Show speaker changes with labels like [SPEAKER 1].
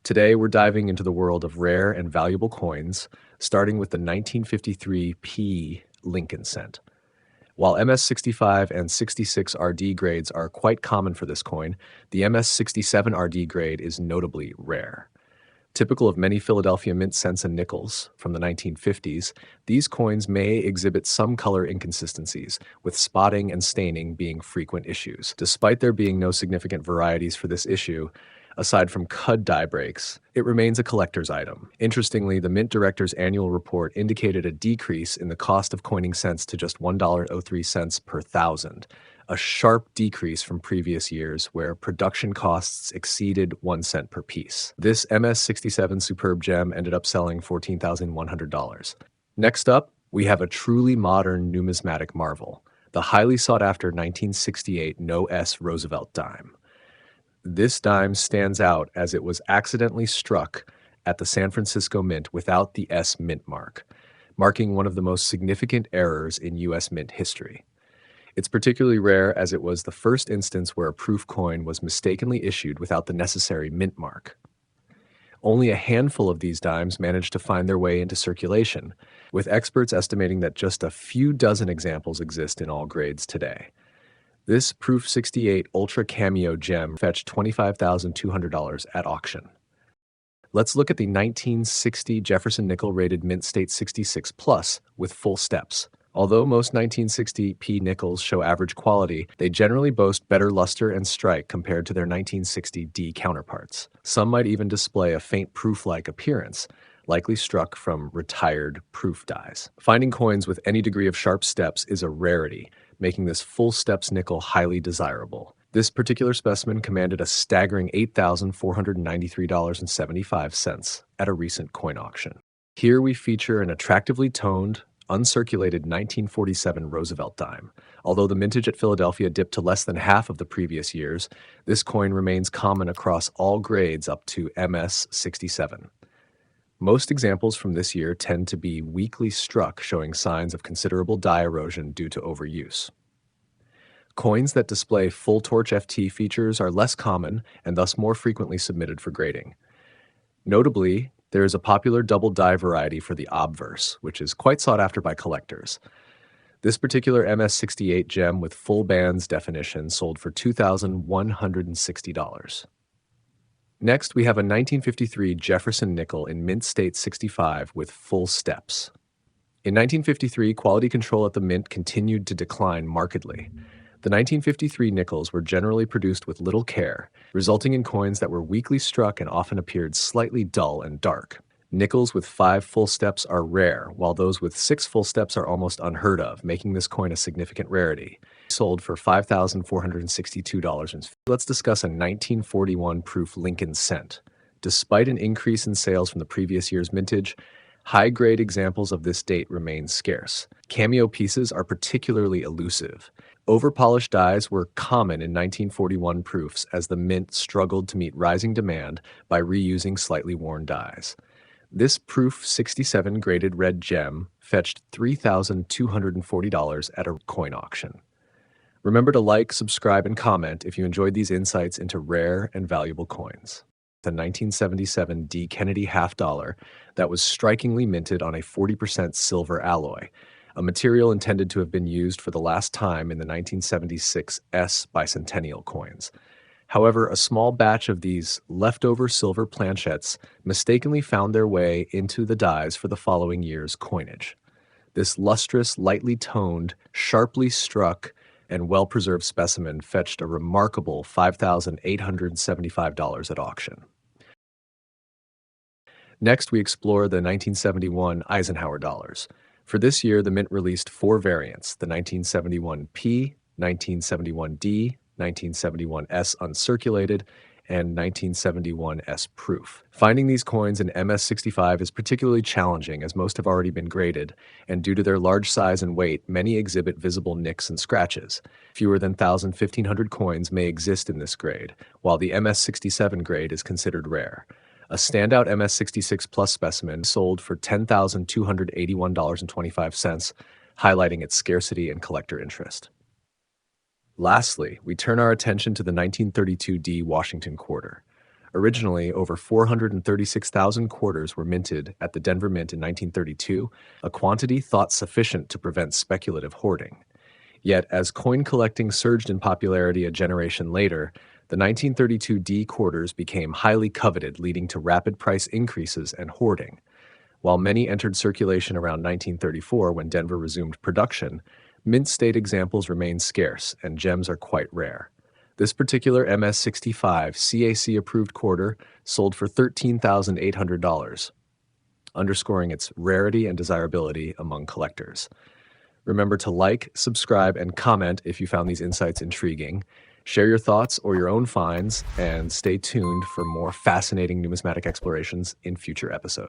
[SPEAKER 1] Today, we're diving into the world of rare and valuable coins, starting with the 1953 P Lincoln cent. While MS-65 and 66 RD grades are quite common for this coin, the MS-67 RD grade is notably rare. Typical of many Philadelphia mint cents and nickels from the 1950s, these coins may exhibit some color inconsistencies, with spotting and staining being frequent issues. Despite there being no significant varieties for this issue, aside from cud die breaks, it remains a collector's item. Interestingly, the Mint Director's annual report indicated a decrease in the cost of coining cents to just $1.03 per thousand, a sharp decrease from previous years where production costs exceeded 1 cent per piece. This MS-67 superb gem ended up selling $14,100. Next up, we have a truly modern numismatic marvel, the highly sought-after 1968 No S Roosevelt Dime. This dime stands out as it was accidentally struck at the San Francisco Mint without the S mint mark, marking one of the most significant errors in U.S. mint history. It's particularly rare as it was the first instance where a proof coin was mistakenly issued without the necessary mint mark. Only a handful of these dimes managed to find their way into circulation, with experts estimating that just a few dozen examples exist in all grades today. This Proof 68 Ultra Cameo gem fetched $25,200 at auction. Let's look at the 1960 Jefferson Nickel rated Mint State 66 Plus with full steps. Although most 1960 P nickels show average quality, they generally boast better luster and strike compared to their 1960 D counterparts. Some might even display a faint proof-like appearance, likely struck from retired proof dies. Finding coins with any degree of sharp steps is a rarity, making this full steps nickel highly desirable. This particular specimen commanded a staggering $8,493.75 at a recent coin auction. Here we feature an attractively toned, uncirculated 1947 Roosevelt dime. Although the mintage at Philadelphia dipped to less than half of the previous years, this coin remains common across all grades up to MS-67. Most examples from this year tend to be weakly struck, showing signs of considerable die erosion due to overuse. Coins that display full torch FT features are less common and thus more frequently submitted for grading. Notably, there is a popular double die variety for the obverse, which is quite sought after by collectors. This particular MS-68 gem with full bands definition sold for $2,160. Next, we have a 1953 Jefferson Nickel in Mint State 65 with full steps. In 1953, quality control at the Mint continued to decline markedly. The 1953 nickels were generally produced with little care, resulting in coins that were weakly struck and often appeared slightly dull and dark. Nickels with 5 full steps are rare, while those with 6 full steps are almost unheard of, making this coin a significant rarity. Sold for $5,462. Let's discuss a 1941 proof Lincoln cent. Despite an increase in sales from the previous year's mintage, high-grade examples of this date remain scarce. Cameo pieces are particularly elusive. Overpolished dies were common in 1941 proofs as the Mint struggled to meet rising demand by reusing slightly worn dies. This Proof 67 graded red gem fetched $3,240 at a coin auction. Remember to like, subscribe, and comment if you enjoyed these insights into rare and valuable coins. The 1977 D Kennedy half dollar that was strikingly minted on a 40% silver alloy, a material intended to have been used for the last time in the 1976 S bicentennial coins. However, a small batch of these leftover silver planchettes mistakenly found their way into the dies for the following year's coinage. This lustrous, lightly toned, sharply struck, and well-preserved specimen fetched a remarkable $5,875 at auction. Next, we explore the 1971 Eisenhower Dollars. For this year, the Mint released 4 variants, the 1971P, 1971D, 1971S uncirculated, and 1971S proof. Finding these coins in MS-65 is particularly challenging as most have already been graded, and due to their large size and weight, many exhibit visible nicks and scratches. Fewer than 1,500 coins may exist in this grade, while the MS-67 grade is considered rare. A standout MS-66 Plus specimen sold for $10,281.25, highlighting its scarcity and collector interest. Lastly, we turn our attention to the 1932 D Washington Quarter. Originally, over 436,000 quarters were minted at the Denver Mint in 1932, a quantity thought sufficient to prevent speculative hoarding. Yet, as coin collecting surged in popularity a generation later, the 1932 D quarters became highly coveted, leading to rapid price increases and hoarding. While many entered circulation around 1934 when Denver resumed production, mint state examples remain scarce and gems are quite rare. This particular MS-65 CAC approved quarter sold for $13,800, underscoring its rarity and desirability among collectors. Remember to like, subscribe, and comment if you found these insights intriguing. Share your thoughts or your own finds, and stay tuned for more fascinating numismatic explorations in future episodes.